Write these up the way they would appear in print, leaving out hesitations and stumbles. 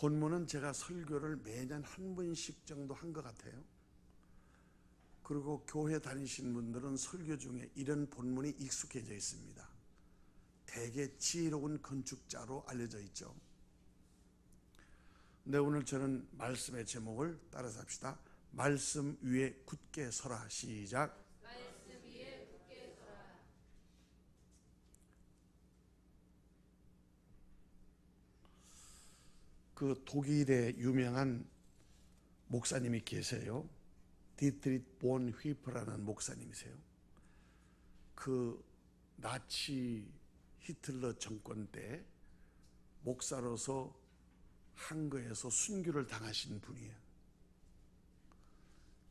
본문은 제가 설교를 매년 한 번씩 정도 한 것 같아요. 그리고 교회 다니신 분들은 설교 중에 이런 본문이 익숙해져 있습니다. 대개 지혜로운 건축자로 알려져 있죠. 근데 오늘 저는 말씀의 제목을 따라서 합시다. 말씀 위에 굳게 서라. 시작. 말씀 위에 굳게 서라. 그 독일의 유명한 목사님이 계세요. 디트리히 본휘프라는 목사님이세요. 그 나치 히틀러 정권 때 목사로서 한거에서 순교를 당하신 분이에요.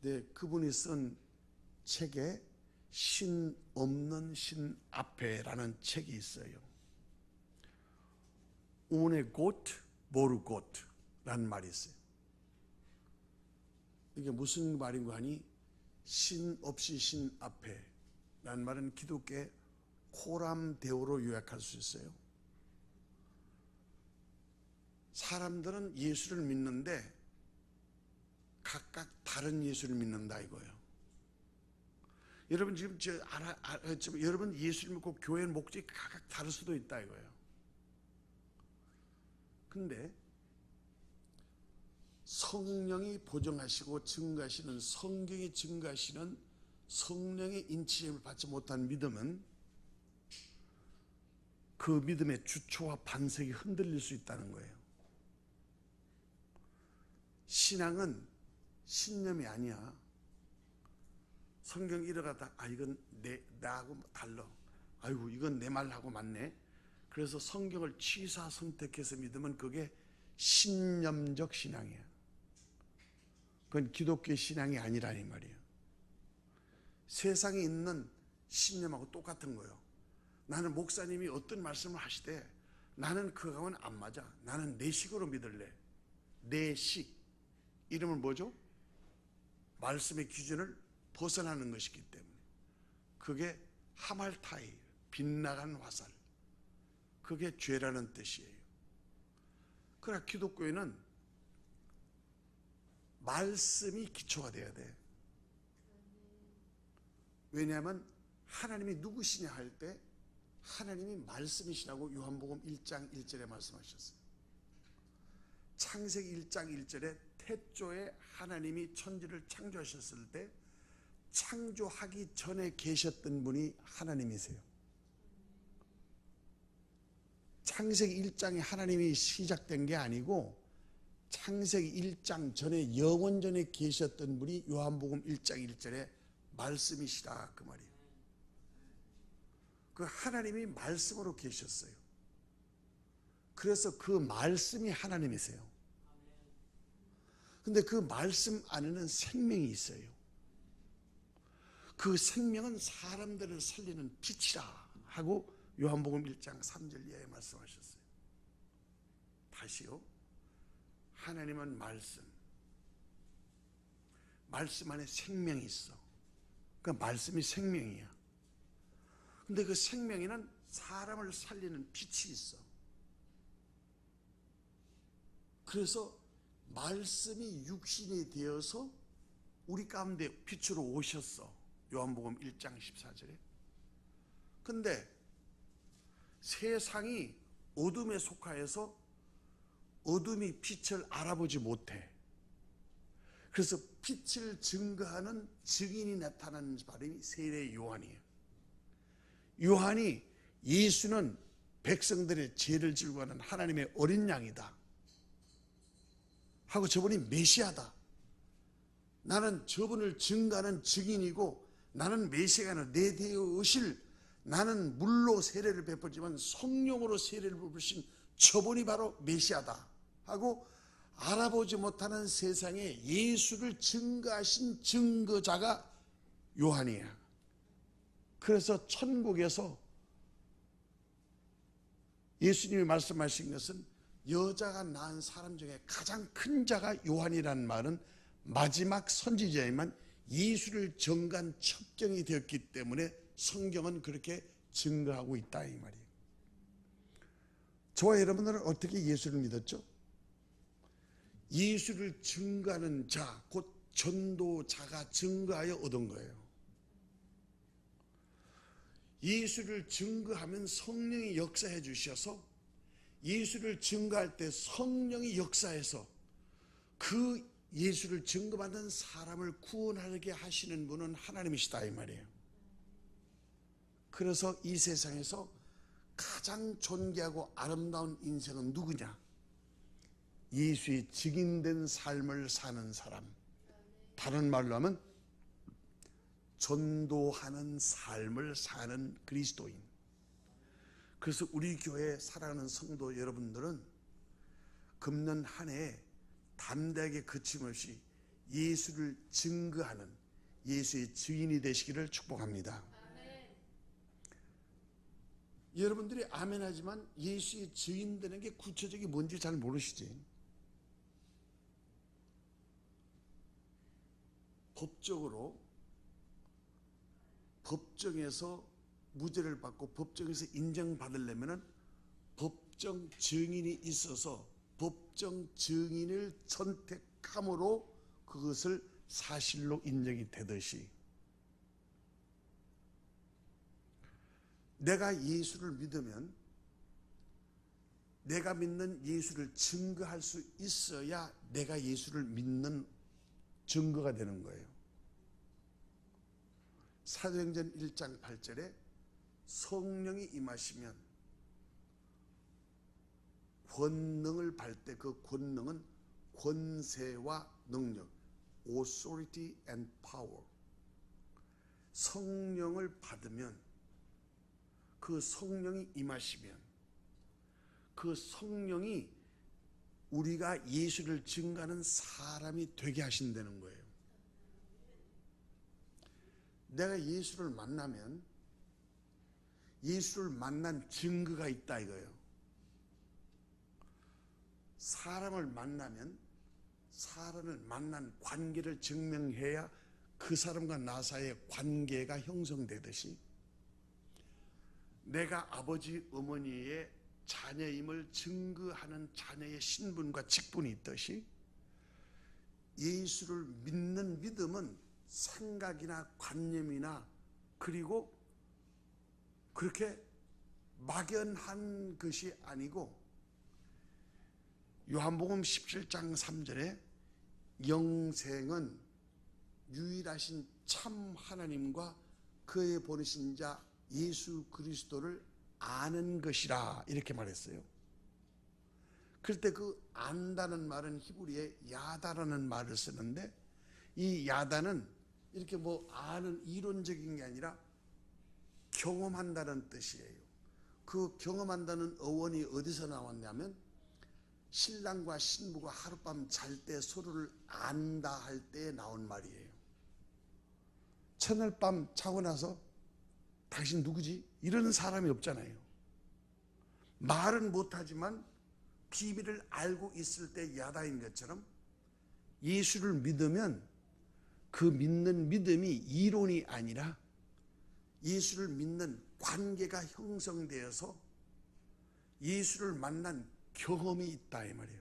근데 그분이 쓴 책에 신 없는 신 앞에라는 책이 있어요. 오네 곧 모르 곧라는 말이 있어요. 이게 무슨 말인가 하니 신 없이 신 앞에라는 말은 기독교의 코람데오로 요약할 수 있어요. 사람들은 예수를 믿는데 각각 다른 예수를 믿는다 이거예요. 여러분 지금 여러분 예수를 믿고 교회 목적이 각각 다를 수도 있다 이거예요. 근데 성령이 보증하시고 증거하시는 성경이 증거하시는 성령의 인치심을 받지 못한 믿음은 그 믿음의 주초와 반석이 흔들릴 수 있다는 거예요. 신앙은 신념이 아니야. 성경 읽어가다 이건 나하고 달라. 아이고 이건 내 말하고 맞네. 그래서 성경을 취사 선택해서 믿으면 그게 신념적 신앙이야. 그건 기독교 신앙이 아니라는 말이에요. 세상에 있는 신념하고 똑같은 거예요. 나는 목사님이 어떤 말씀을 하시되 나는 그거는 안 맞아. 나는 내 식으로 믿을래. 내 식. 이름은 뭐죠? 말씀의 기준을 벗어나는 것이기 때문에 그게 하말타이, 빗나간 화살. 그게 죄라는 뜻이에요. 그러나 기독교에는 말씀이 기초가 돼야 돼. 왜냐하면 하나님이 누구시냐 할 때 하나님이 말씀이시라고 요한복음 1장 1절에 말씀하셨어요. 창세기 1장 1절에 태초에 하나님이 천지를 창조하셨을 때 창조하기 전에 계셨던 분이 하나님이세요. 창세기 1장에 하나님이 시작된 게 아니고 창세기 1장 전에 영원 전에 계셨던 분이 요한복음 1장 1절에 말씀이시다 그 말이에요. 그 하나님이 말씀으로 계셨어요. 그래서 그 말씀이 하나님이세요. 근데 그 말씀 안에는 생명이 있어요. 그 생명은 사람들을 살리는 빛이라 하고 요한복음 1장 3절 이하에 말씀하셨어요. 다시요. 하나님은 말씀 안에 생명이 있어. 그러니까 말씀이 생명이야. 근데 그 생명에는 사람을 살리는 빛이 있어. 그래서 말씀이 육신이 되어서 우리 가운데 빛으로 오셨어. 요한복음 1장 14절에. 근데 세상이 어둠에 속하여서 어둠이 빛을 알아보지 못해. 그래서 빛을 증거하는 증인이 나타나는 사람이 세례 요한이에요. 요한이 예수는 백성들의 죄를 지고 하는 하나님의 어린 양이다 하고 저분이 메시아다. 나는 저분을 증거하는 증인이고 나는 메시아가 내 대에 오실 나는 물로 세례를 베풀지만 성령으로 세례를 베푸신 저분이 바로 메시아다 하고 알아보지 못하는 세상에 예수를 증거하신 증거자가 요한이야. 그래서 천국에서 예수님이 말씀하신 것은 여자가 낳은 사람 중에 가장 큰 자가 요한이라는 말은 마지막 선지자이지만 예수를 증거한 첩경이 되었기 때문에 성경은 그렇게 증거하고 있다 이 말이에요. 저와 여러분들은 어떻게 예수를 믿었죠? 예수를 증거하는 자, 곧 전도자가 증거하여 얻은 거예요. 예수를 증거하면 성령이 역사해 주셔서 예수를 증거할 때 성령이 역사해서 그 예수를 증거받는 사람을 구원하게 하시는 분은 하나님이시다 이 말이에요. 그래서 이 세상에서 가장 존귀하고 아름다운 인생은 누구냐? 예수의 증인된 삶을 사는 사람. 다른 말로 하면 전도하는 삶을 사는 그리스도인. 그래서 우리 교회 사랑하는 성도 여러분들은 금년 한 해에 담대하게 거침없이 예수를 증거하는 예수의 증인이 되시기를 축복합니다. 아멘. 여러분들이 아멘 하지만 예수의 증인 되는 게 구체적이 뭔지 잘 모르시지. 법적으로 법정에서 무죄를 받고 법정에서 인정받으려면 법정 증인이 있어서 법정 증인을 선택함으로 그것을 사실로 인정이 되듯이 내가 예수를 믿으면 내가 믿는 예수를 증거할 수 있어야 내가 예수를 믿는 증거가 되는 거예요. 사도행전 1장 8절에 성령이 임하시면 권능을 받을 때 그 권능은 권세와 능력, authority and power. 성령을 받으면 그 성령이 임하시면 그 성령이 우리가 예수를 증거하는 사람이 되게 하신다는 거예요. 내가 예수를 만나면 예수를 만난 증거가 있다 이거예요. 사람을 만나면 사람을 만난 관계를 증명해야 그 사람과 나 사이의 관계가 형성되듯이 내가 아버지 어머니의 자녀임을 증거하는 자녀의 신분과 직분이 있듯이 예수를 믿는 믿음은 생각이나 관념이나 그리고 그렇게 막연한 것이 아니고 요한복음 17장 3절에 영생은 유일하신 참 하나님과 그의 보내신 자 예수 그리스도를 아는 것이라 이렇게 말했어요. 그럴 때 그 안다는 말은 히브리에 야다라는 말을 쓰는데 이 야다는 이렇게 뭐 아는 이론적인 게 아니라 경험한다는 뜻이에요. 그 경험한다는 어원이 어디서 나왔냐면 신랑과 신부가 하룻밤 잘 때 서로를 안다 할 때 나온 말이에요. 첫날 밤 자고 나서 당신 누구지? 이러는 사람이 없잖아요. 말은 못하지만 비밀을 알고 있을 때 야다인 것처럼 예수를 믿으면 그 믿는 믿음이 이론이 아니라 예수를 믿는 관계가 형성되어서 예수를 만난 경험이 있다 이 말이에요.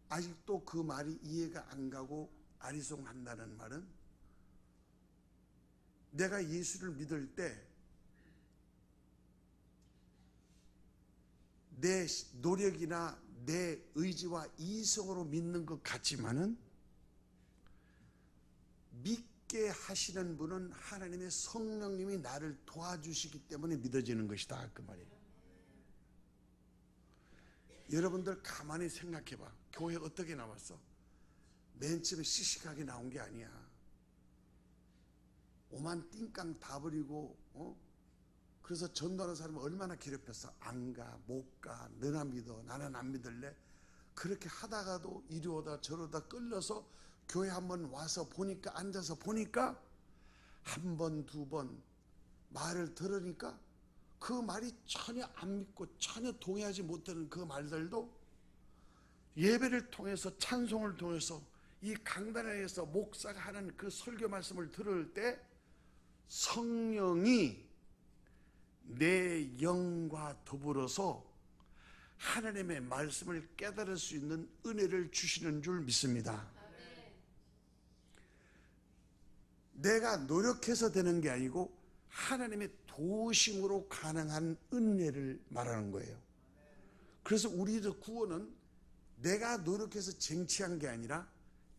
아직도 그 말이 이해가 안 가고 아리송한다는 말은 내가 예수를 믿을 때 내 노력이나 내 의지와 이성으로 믿는 것 같지만은 믿게 하시는 분은 하나님의 성령님이 나를 도와주시기 때문에 믿어지는 것이다 그 말이에요. 여러분들 가만히 생각해 봐. 교회 어떻게 나왔어? 맨 처음에 씩씩하게 나온 게 아니야. 오만 띵깡 다 버리고 그래서 전도하는 사람은 얼마나 괴롭혔어. 안 가, 못 가, 너나 믿어, 나는 안 믿을래. 그렇게 하다가도 이리 오다 저러다 끌려서 교회 한번 와서 보니까 앉아서 보니까 한 번, 두 번 말을 들으니까 그 말이 전혀 안 믿고 전혀 동의하지 못하는 그 말들도 예배를 통해서 찬송을 통해서 이 강단에서 목사가 하는 그 설교 말씀을 들을 때 성령이 내 영과 더불어서 하나님의 말씀을 깨달을 수 있는 은혜를 주시는 줄 믿습니다. 내가 노력해서 되는 게 아니고 하나님의 도우심으로 가능한 은혜를 말하는 거예요. 그래서 우리의 구원은 내가 노력해서 쟁취한 게 아니라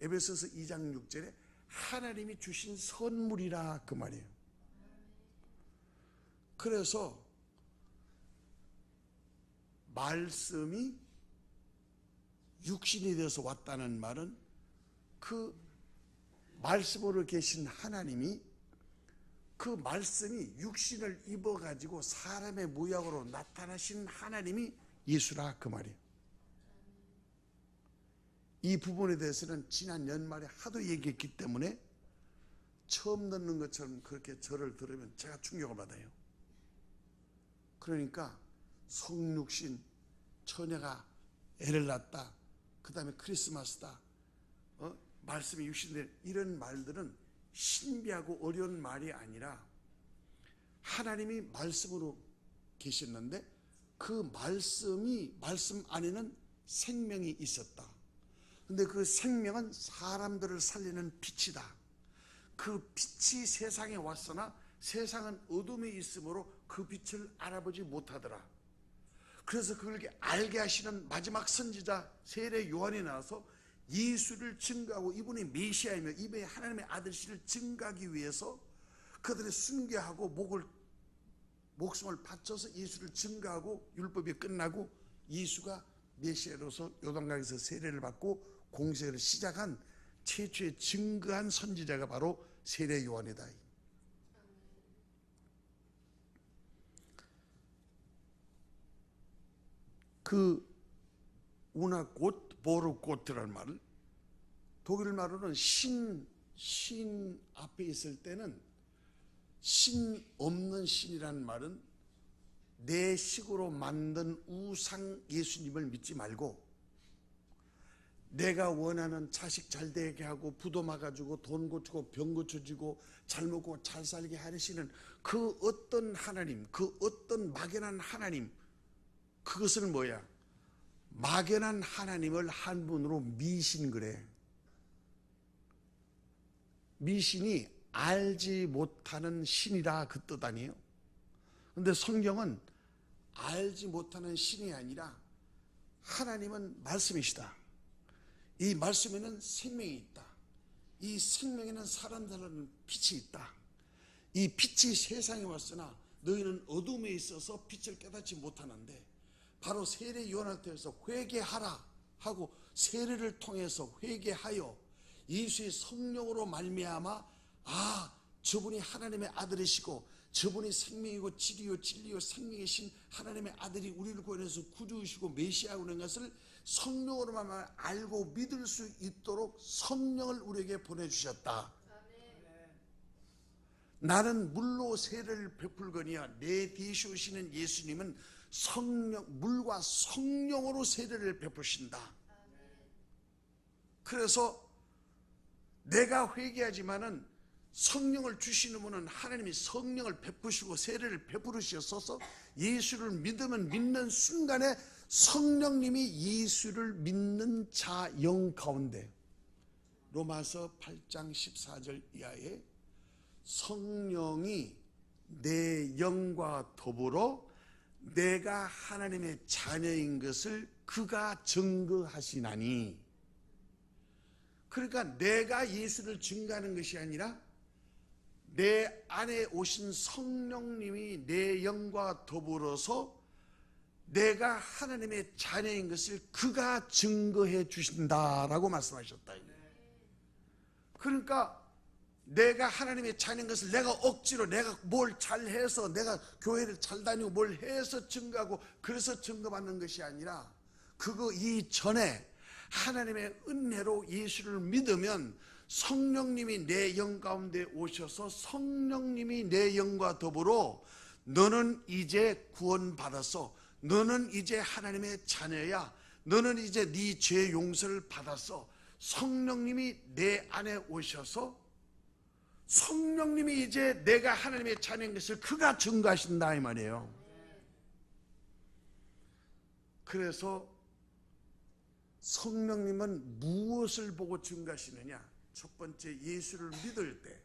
에베소서 2장 6절에 하나님이 주신 선물이라 그 말이에요. 그래서 말씀이 육신이 되어서 왔다는 말은 그 말씀으로 계신 하나님이 그 말씀이 육신을 입어가지고 사람의 모양으로 나타나신 하나님이 예수라 그 말이에요. 이 부분에 대해서는 지난 연말에 하도 얘기했기 때문에 처음 듣는 것처럼 그렇게 저를 들으면 제가 충격을 받아요. 그러니까 성육신, 처녀가 애를 낳았다, 그 다음에 크리스마스다, 말씀이 육신된 이런 말들은 신비하고 어려운 말이 아니라 하나님이 말씀으로 계셨는데 그 말씀 안에는 생명이 있었다. 근데 그 생명은 사람들을 살리는 빛이다. 그 빛이 세상에 왔으나 세상은 어둠에 있으므로 그 빛을 알아보지 못하더라. 그래서 그걸 알게 하시는 마지막 선지자 세례 요한이 나와서 예수를 증거하고 이분이 메시아이며 이분이 하나님의 아들이시를 증거하기 위해서 그들의 순교하고 목숨을 바쳐서 예수를 증거하고 율법이 끝나고 예수가 메시아로서 요단강에서 세례를 받고 공생을 시작한 최초의 증거한 선지자가 바로 세례 요한이다. 그 우나꽃, 보르꽃이라는 말을 독일 말로는 신 앞에 있을 때는 신 없는 신이라는 말은 내 식으로 만든 우상 예수님을 믿지 말고 내가 원하는 자식 잘 되게 하고 부도 막아주고 돈 고치고 병 고쳐주고 잘 먹고 잘 살게 하시는 그 어떤 하나님, 그 어떤 막연한 하나님, 그것을 뭐야? 막연한 하나님을 한문으로 미신 그래. 미신이 알지 못하는 신이라 그 뜻 아니에요? 근데 성경은 알지 못하는 신이 아니라 하나님은 말씀이시다. 이 말씀에는 생명이 있다. 이 생명에는 사람들은 빛이 있다. 이 빛이 세상에 왔으나 너희는 어둠에 있어서 빛을 깨닫지 못하는데 바로 세례 요한한테서 회개하라 하고 세례를 통해서 회개하여 예수의 성령으로 말미암아 저분이 하나님의 아들이시고 저분이 생명이고 진리요 생명이신 하나님의 아들이 우리를 구원해서 구주이시고 메시아라는 고 것을 성령으로만 알고 믿을 수 있도록 성령을 우리에게 보내주셨다. 나는 물로 세례를 베풀거니와 내 뒤에 오시는 예수님은 물과 성령으로 세례를 베푸신다. 그래서 내가 회개하지만은 성령을 주시는 분은 하나님이 성령을 베푸시고 세례를 베푸시셔서 예수를 믿으면 믿는 순간에 성령님이 예수를 믿는 자 영 가운데 로마서 8장 14절 이하에 성령이 내 영과 더불어 내가 하나님의 자녀인 것을 그가 증거하시나니. 그러니까 내가 예수를 증거하는 것이 아니라 내 안에 오신 성령님이 내 영과 더불어서 내가 하나님의 자녀인 것을 그가 증거해 주신다라고 말씀하셨다. 그러니까 내가 하나님의 자녀인 것을 내가 억지로 내가 뭘 잘해서 내가 교회를 잘 다니고 뭘 해서 증거하고 그래서 증거받는 것이 아니라 그거 이전에 하나님의 은혜로 예수를 믿으면 성령님이 내 영 가운데 오셔서 성령님이 내 영과 더불어 너는 이제 구원받았어. 너는 이제 하나님의 자녀야. 너는 이제 네 죄 용서를 받았어. 성령님이 내 안에 오셔서 성령님이 이제 내가 하나님의 자녀인 것을 그가 증거하신다 이 말이에요. 그래서 성령님은 무엇을 보고 증가하시느냐? 첫 번째 예수를 믿을 때,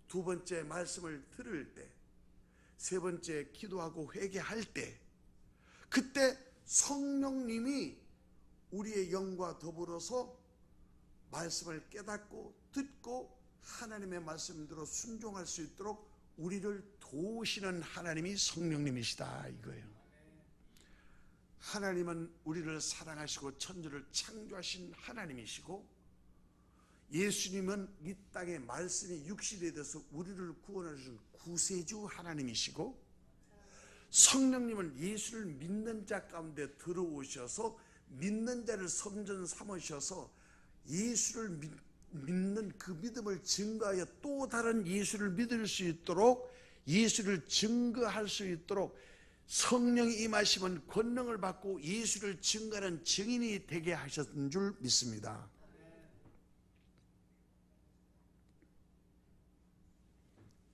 두 번째 말씀을 들을 때, 세 번째 기도하고 회개할 때, 그때 성령님이 우리의 영과 더불어서 말씀을 깨닫고 듣고 하나님의 말씀대로 순종할 수 있도록 우리를 도우시는 하나님이 성령님이시다 이거예요. 하나님은 우리를 사랑하시고 천지를 창조하신 하나님이시고, 예수님은 이 땅에 말씀이 육신이 돼서 우리를 구원하신 구세주 하나님이시고, 성령님은 예수를 믿는 자 가운데 들어오셔서 믿는 자를 선전 삼으셔서 예수를 믿는 그 믿음을 증거하여 또 다른 예수를 믿을 수 있도록, 예수를 증거할 수 있도록 성령이 임하시면 권능을 받고 예수를 증거하는 증인이 되게 하셨던 줄 믿습니다.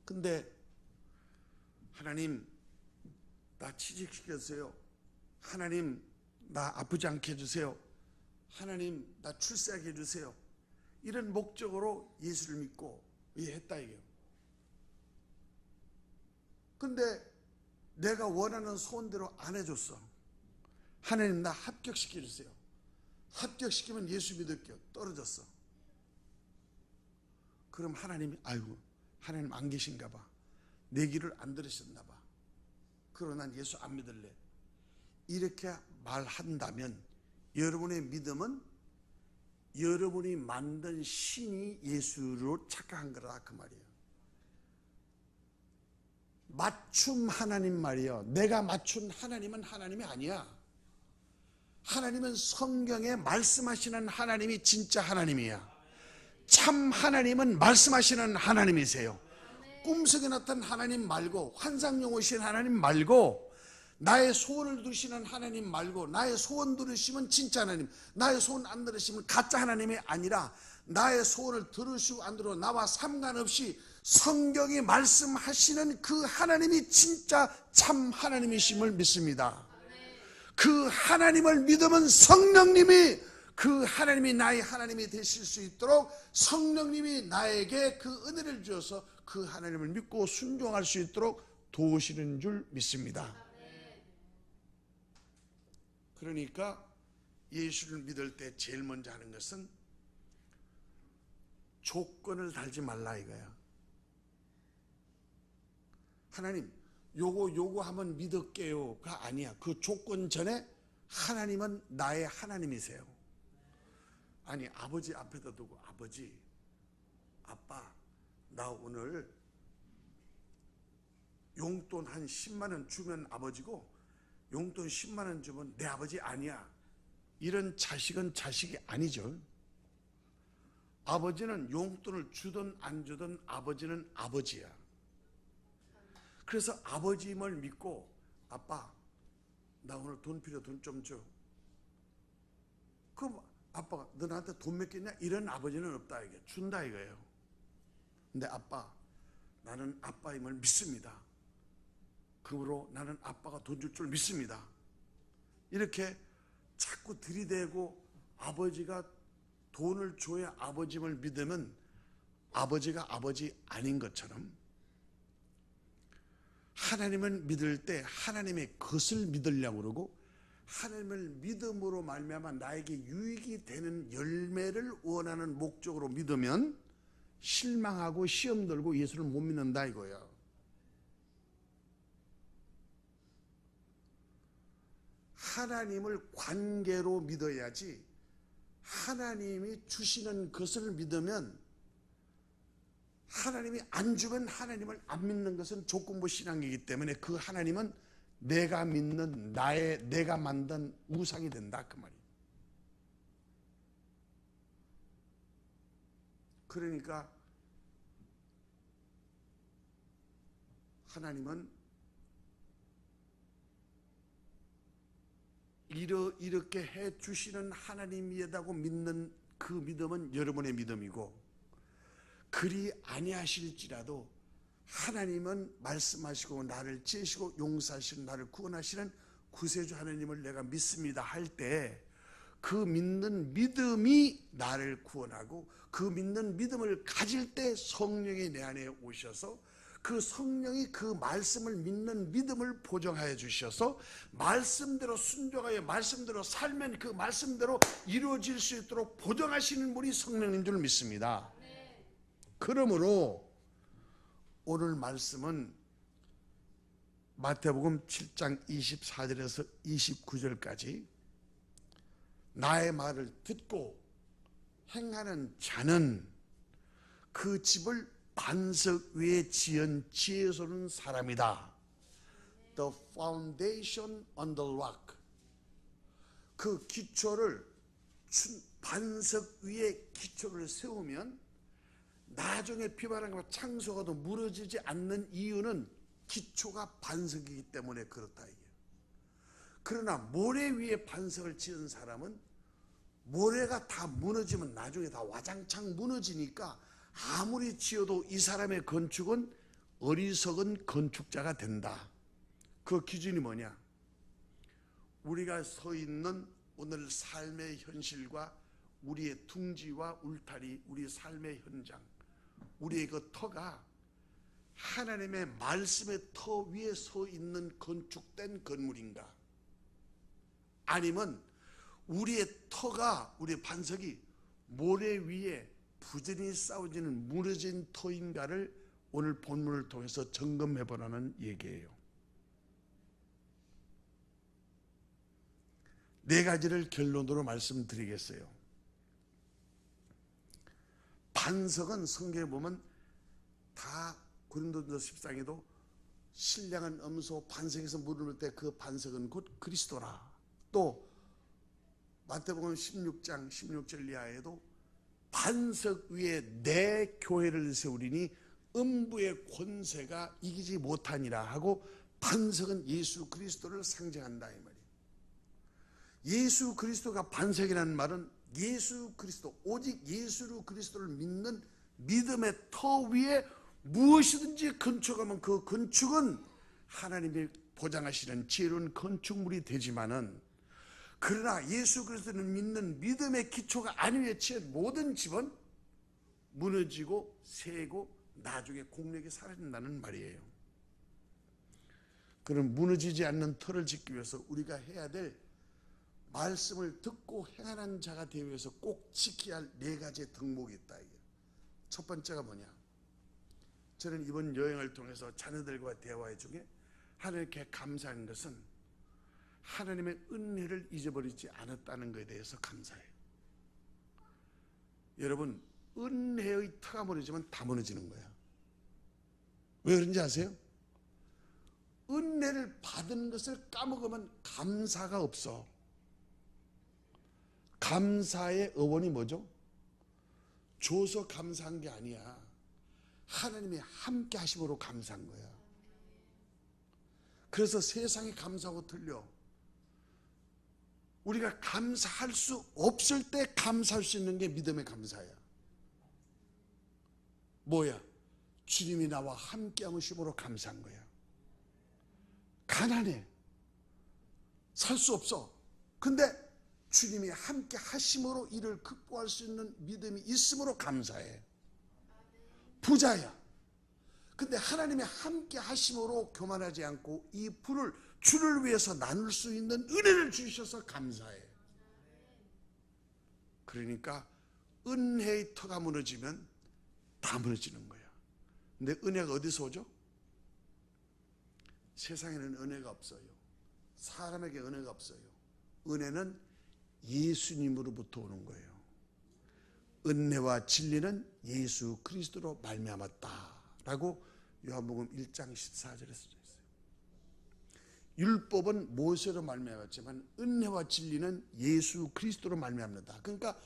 근데 하나님 나 취직시켜주세요. 하나님 나 아프지 않게 해주세요. 하나님 나 출세하게 해주세요. 이런 목적으로 예수를 믿고 했다 이게요. 근데 내가 원하는 소원대로 안 해줬어. 하나님 나 합격시켜주세요. 합격시키면 예수 믿을게요. 떨어졌어. 그럼 하나님이 아이고 하나님 안 계신가 봐. 내 길을 안 들으셨나 봐. 그러나 난 예수 안 믿을래. 이렇게 말한다면 여러분의 믿음은 여러분이 만든 신이 예수로 착각한 거라 그 말이에요. 맞춤 하나님 말이에요. 내가 맞춘 하나님은 하나님이 아니야. 하나님은 성경에 말씀하시는 하나님이 진짜 하나님이야. 참 하나님은 말씀하시는 하나님이세요. 꿈속에 나타난 하나님 말고, 환상용 오신 하나님 말고, 나의 소원을 들으시는 하나님 말고, 나의 소원 들으시면 진짜 하나님, 나의 소원 안 들으시면 가짜 하나님이 아니라, 나의 소원을 들으시고 안 들어 나와 상관없이 성경이 말씀하시는 그 하나님이 진짜 참 하나님이심을 믿습니다. 그 하나님을 믿으면 성령님이 그 하나님이 나의 하나님이 되실 수 있도록 성령님이 나에게 그 은혜를 주어서 그 하나님을 믿고 순종할 수 있도록 도우시는 줄 믿습니다. 그러니까 예수를 믿을 때 제일 먼저 하는 것은 조건을 달지 말라 이거야. 하나님 요거 하면 믿을게요가 아니야. 그 조건 전에 하나님은 나의 하나님이세요. 아니 아버지 앞에다 두고 아버지 아빠 나 오늘 용돈 한 10만 원 주면 아버지고 용돈 10만 원 주면 내 아버지 아니야. 이런 자식은 자식이 아니죠. 아버지는 용돈을 주든 안 주든 아버지는 아버지야. 그래서 아버지임을 믿고 아빠 나 오늘 돈 필요 돈 좀 줘. 그럼 아빠가 너 나한테 돈 몇 개 있냐? 이런 아버지는 없다 이게 준다 이거예요. 근데 아빠 나는 아빠임을 믿습니다. 그러므로 나는 아빠가 돈 줄 줄 믿습니다. 이렇게 자꾸 들이대고 아버지가 돈을 줘야 아버지임을 믿으면 아버지가 아버지 아닌 것처럼 하나님을 믿을 때 하나님의 것을 믿으려고 그러고 하나님을 믿음으로 말미암아 나에게 유익이 되는 열매를 원하는 목적으로 믿으면 실망하고 시험 들고 예수를 못 믿는다 이거예요. 하나님을 관계로 믿어야지 하나님이 주시는 것을 믿으면 하나님이 안 주면 하나님을 안 믿는 것은 조건부 신앙이기 때문에 그 하나님은 내가 믿는 내가 만든 우상이 된다 그 말이에요. 그러니까 하나님은 이렇게 해 주시는 하나님이라고 믿는 그 믿음은 여러분의 믿음이고, 그리 아니하실지라도 하나님은 말씀하시고 나를 째시고 용서하시는 나를 구원하시는 구세주 하나님을 내가 믿습니다 할 때 그 믿는 믿음이 나를 구원하고 그 믿는 믿음을 가질 때 성령이 내 안에 오셔서 그 성령이 그 말씀을 믿는 믿음을 보정하여 주셔서 말씀대로 순종하여 말씀대로 살면 그 말씀대로 이루어질 수 있도록 보정하시는 분이 성령인 줄 믿습니다. 그러므로 오늘 말씀은 마태복음 7장 24절에서 29절까지 나의 말을 듣고 행하는 자는 그 집을 반석 위에 지은 지혜로운 사람이다. The foundation on the rock. 그 기초를 반석 위에 기초를 세우면 나중에 비바람과 창수가도 무너지지 않는 이유는 기초가 반석이기 때문에 그렇다. 그러나 모래 위에 반석을 지은 사람은 모래가 다 무너지면 나중에 다 와장창 무너지니까 아무리 지어도 이 사람의 건축은 어리석은 건축자가 된다. 그 기준이 뭐냐? 우리가 서 있는 오늘 삶의 현실과 우리의 둥지와 울타리, 우리 삶의 현장, 우리의 그 터가 하나님의 말씀의 터 위에 서 있는 건축된 건물인가? 아니면 우리의 터가, 우리의 반석이 모래 위에 부전히 쌓여지는 무너진 터인가를 오늘 본문을 통해서 점검해 보라는 얘기예요. 네 가지를 결론으로 말씀드리겠어요. 반석은 성경에 보면 다 고린도전서 10장에도 신령한 염소 반석에서 물을 넣을 때 그 반석은 곧 그리스도라. 또 마태복음 16장 16절 이하에도 반석 위에 내 교회를 세우리니 음부의 권세가 이기지 못하니라 하고 반석은 예수 그리스도를 상징한다 이 말이에요. 예수 그리스도가 반석이라는 말은 예수 그리스도, 오직 예수 그리스도를 믿는 믿음의 터 위에 무엇이든지 건축하면 그 건축은 하나님이 보장하시는 지혜로운 건축물이 되지만은, 그러나 예수 그리스도를 믿는 믿음의 기초가 아니면 모든 집은 무너지고 새고 나중에 공력이 사라진다는 말이에요. 그럼 무너지지 않는 터를 짓기 위해서 우리가 해야 될 말씀을 듣고 행하는 자가 되기 위해서 꼭 지켜야 할 네 가지의 덕목이 있다. 첫 번째가 뭐냐? 저는 이번 여행을 통해서 자녀들과 대화의 중에 하나님께 감사한 것은 하나님의 은혜를 잊어버리지 않았다는 것에 대해서 감사해요. 여러분, 은혜의 터가 무너지면 다 무너지는 거야. 왜 그런지 아세요? 은혜를 받은 것을 까먹으면 감사가 없어. 감사의 어원이 뭐죠? 줘서 감사한 게 아니야. 하나님이 함께 하심으로 감사한 거야. 그래서 세상이 감사하고 틀려. 우리가 감사할 수 없을 때 감사할 수 있는 게 믿음의 감사야. 뭐야? 주님이 나와 함께 하심으로 감사한 거야. 가난해. 살 수 없어. 근데 주님이 함께 하심으로 이를 극복할 수 있는 믿음이 있으므로 감사해. 부자야. 근데 하나님이 함께 하심으로 교만하지 않고 이 불을 주를 위해서 나눌 수 있는 은혜를 주셔서 감사해. 그러니까 은혜의 터가 무너지면 다 무너지는 거야. 근데 은혜가 어디서 오죠? 세상에는 은혜가 없어요. 사람에게 은혜가 없어요. 은혜는 예수님으로부터 오는 거예요. 은혜와 진리는 예수 그리스도로 말미암았다라고 요한복음 1장 14절에 써져 있어요. 율법은 모세로 말미암았지만 은혜와 진리는 예수 그리스도로 말미암는다. 그러니까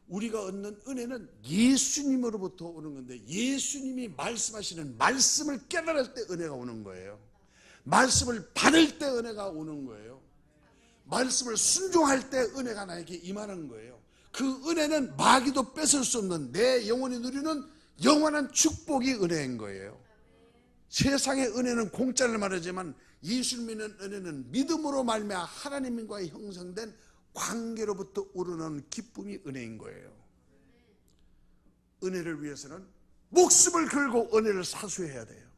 우리가 얻는 은혜는 예수님으로부터 오는 건데, 예수님이 말씀하시는 말씀을 깨달을 때 은혜가 오는 거예요. 말씀을 받을 때 은혜가 오는 거예요. 말씀을 순종할 때 은혜가 나에게 임하는 거예요. 그 은혜는 마귀도 뺏을 수 없는 내 영혼이 누리는 영원한 축복이 은혜인 거예요. 세상의 은혜는 공짜를 말하지만 예수를 믿는 은혜는 믿음으로 말미암아 하나님과의 형성된 관계로부터 우러나오는 기쁨이 은혜인 거예요. 은혜를 위해서는 목숨을 걸고 은혜를 사수해야 돼요.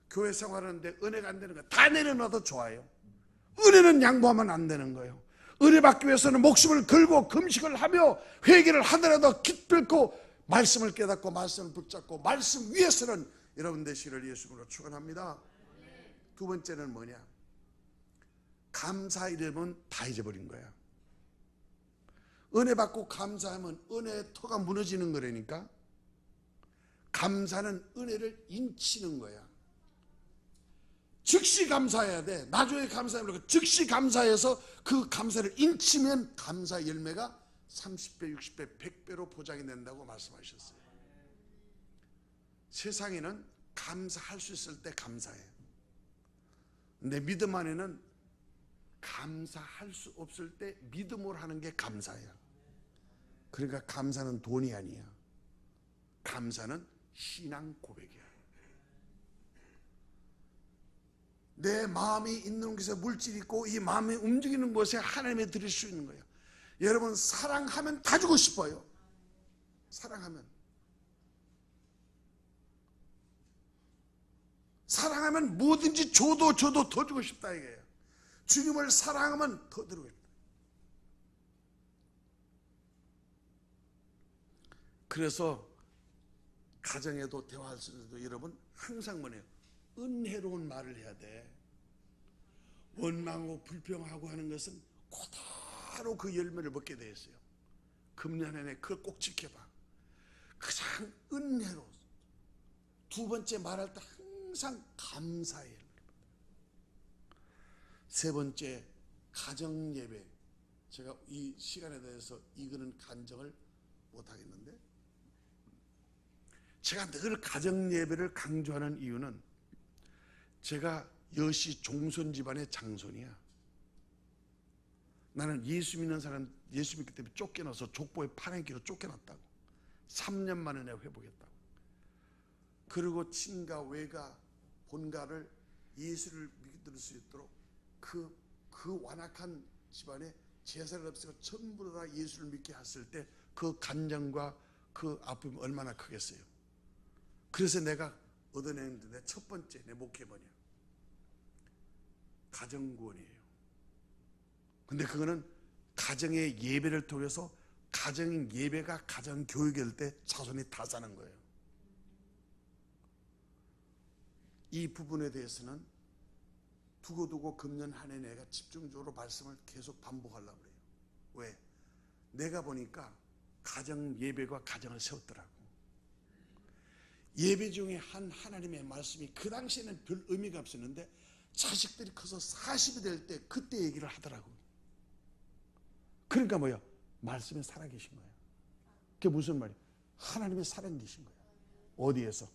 교회 생활하는데 은혜가 안 되는 거 다 내려놔도 좋아요. 은혜는 양보하면 안 되는 거예요. 은혜 받기 위해서는 목숨을 걸고 금식을 하며 회개를 하더라도 기필코 말씀을 깨닫고 말씀을 붙잡고 말씀 위해서는 여러분 되시기를 예수님으로 축원합니다. 두 번째는 뭐냐? 감사 잃으면 다 잊어버린 거야. 은혜 받고 감사하면 은혜의 터가 무너지는 거라니까. 감사는 은혜를 인치는 거야. 즉시 감사해야 돼. 나중에 감사하면 말고 즉시 감사해서 그 감사를 인치면 감사 열매가 30배, 60배, 100배로 보장이 된다고 말씀하셨어요. 세상에는 감사할 수 있을 때 감사해. 근데 믿음 안에는 감사할 수 없을 때 믿음으로 하는 게 감사야. 그러니까 감사는 돈이 아니야. 감사는 신앙 고백이야. 내 마음이 있는 곳에 물질이 있고 이 마음이 움직이는 곳에 하나님이 드릴 수 있는 거예요. 여러분 사랑하면 다 주고 싶어요. 사랑하면 뭐든지 줘도 더 주고 싶다 이거예요. 주님을 사랑하면 더 드리고 싶다. 그래서 가정에도 대화할 때도 여러분 항상 뭐래요? 은혜로운 말을 해야 돼. 원망하고 불평하고 하는 것은 그대로 그 열매를 먹게 되어 있어요. 금년 안에 그걸 꼭 지켜봐. 가장 은혜로. 두 번째 말할 때 항상 감사해요. 세 번째 가정 예배. 제가 이 시간에 대해서 이거는 간증을 못 하겠는데 제가 늘 가정 예배를 강조하는 이유는 제가 여시 종손 집안의 장손이야. 나는 예수 믿는 사람 예수 믿기 때문에 쫓겨나서 족보의 파내기로 쫓겨났다고. 3년 만에 내가 회복했다고. 그리고 친가 외가 본가를 예수를 믿을 수 있도록 그 완악한 집안에 제사를 없애고 전부 다 예수를 믿게 했을 때 그 간정과 그 아픔이 얼마나 크겠어요. 그래서 내가 얻어내는데 내 첫 번째 내 목회 뭐냐? 가정구원이에요. 근데 그거는 가정의 예배를 통해서 가정 예배가 가정 교육일 때 자손이 다 사는 거예요. 이 부분에 대해서는 두고두고 금년 한 해 내가 집중적으로 말씀을 계속 반복하려고 그래요. 왜? 내가 보니까 가정 예배가 가정을 세웠더라고. 예배 중에 한 하나님의 말씀이 그 당시에는 별 의미가 없었는데 자식들이 커서 40이 될 때 그때 얘기를 하더라고. 그러니까 뭐야? 말씀에 살아계신 거야. 그게 무슨 말이야? 하나님의 살아계신 거야. 어디에서?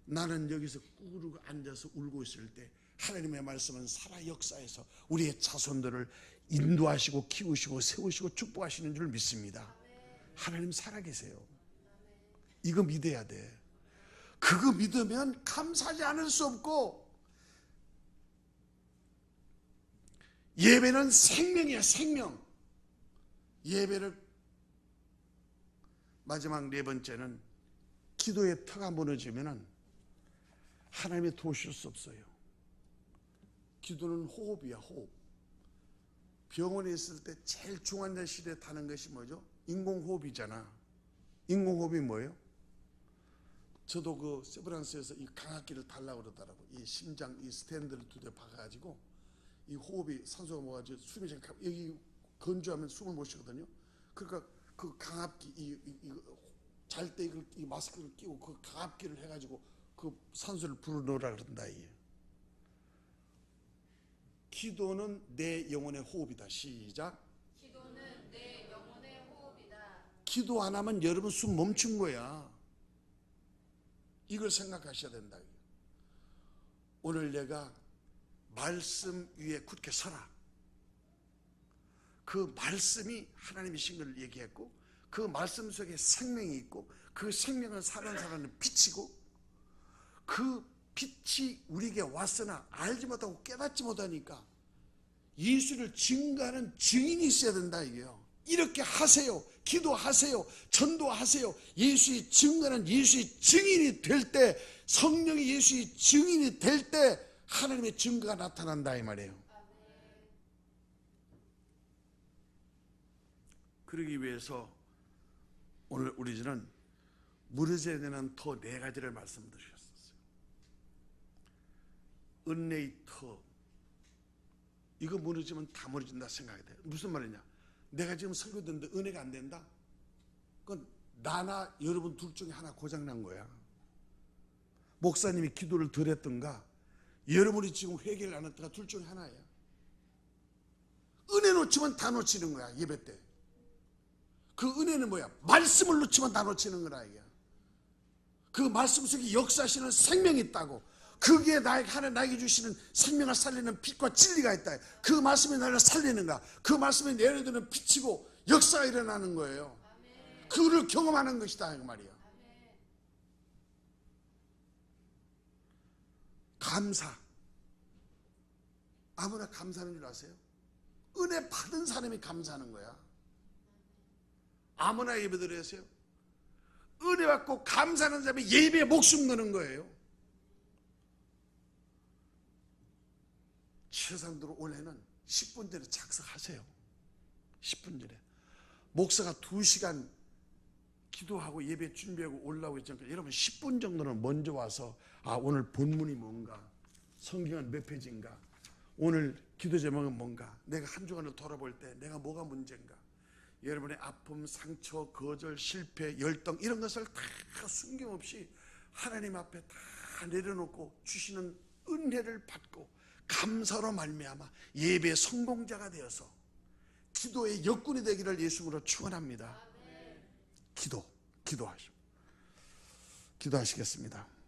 나는 여기서 꾸르고 앉아서 울고 있을 때 하나님의 말씀은 살아 역사에서 우리의 자손들을 인도하시고 키우시고 세우시고 축복하시는 줄 믿습니다. 하나님 살아계세요. 이거 믿어야 돼. 그거 믿으면 감사하지 않을 수 없고, 예배는 생명이야. 생명. 예배를 마지막 네 번째는 기도의 터가 무너지면은 하나님이 도우실 수 없어요. 기도는 호흡이야. 호흡. 병원에 있을 때 제일 중환자실에 타는 것이 뭐죠? 인공호흡이잖아. 인공호흡이 뭐예요? 저도 그 세브란스에서 이 강압기를 달라고 그러더라고. 이 심장 이 스탠드를 두 대 박아가지고 이 호흡이 산소가 모아가지고 숨이 여기 건조하면 숨을 못 쉬거든요. 그러니까 그 강압기 잘 때 이 마스크를 끼고 그 강압기를 해가지고 그 산소를 불어넣으라 그런다. 기도는 내 영혼의 호흡이다. 시작. 기도는 내 영혼의 호흡이다. 기도 안 하면 여러분 숨 멈춘 거야. 이걸 생각하셔야 된다. 오늘 내가 말씀 위에 굳게 서라. 그 말씀이 하나님이신 걸 얘기했고, 그 말씀 속에 생명이 있고, 그 생명을 사는 사람은 빛이고, 그 빛이 우리에게 왔으나 알지 못하고 깨닫지 못하니까 예수를 증거하는 증인이 있어야 된다 이게요. 이렇게 하세요. 기도하세요. 전도하세요. 예수의 증거는 예수의 증인이 될 때, 성령이 예수의 증인이 될 때 하나님의 증거가 나타난다 이 말이에요. 그러기 위해서 오늘 우리는 무너져야 되는 터 4가지를 말씀드렸어요. 은혜의 터, 이거 무너지면 다 무너진다 생각이 돼요. 무슨 말이냐? 내가 지금 설교 듣는데 은혜가 안 된다? 그건 나나 여러분 둘 중에 하나 고장난 거야. 목사님이 기도를 덜 했던가, 여러분이 지금 회개를 안 했던가, 둘 중에 하나예요. 은혜 놓치면 다 놓치는 거야. 예배 때 그 은혜는 뭐야? 말씀을 놓치면 다 놓치는 거라 이게. 그 말씀 속에 역사하시는 생명이 있다고, 그게 나에게 주시는 생명을 살리는 빛과 진리가 있다. 그 말씀이 나를 살리는가, 그 말씀이 내려드는 빛이고 역사가 일어나는 거예요. 그를 경험하는 것이다 그 말이야. 감사, 아무나 감사하는 줄 아세요? 은혜 받은 사람이 감사하는 거야. 아무나 예배 드렸어요? 은혜 받고 감사하는 사람이 예배에 목숨 거는 거예요. 최상도로 올해는 10분 전에 착석하세요. 10분 전에. 목사가 2시간 기도하고 예배 준비하고 올라오기 전까지 여러분 10분 정도는 먼저 와서, 아 오늘 본문이 뭔가, 성경은 몇 페이지인가, 오늘 기도 제목은 뭔가, 내가 한 주간을 돌아볼 때 내가 뭐가 문제인가, 여러분의 아픔, 상처, 거절, 실패, 열등 이런 것을 다 숨김없이 하나님 앞에 다 내려놓고 주시는 은혜를 받고 감사로 말미암아 예배의 성공자가 되어서 기도의 역군이 되기를 예수님으로 축원합니다. 기도하시겠습니다.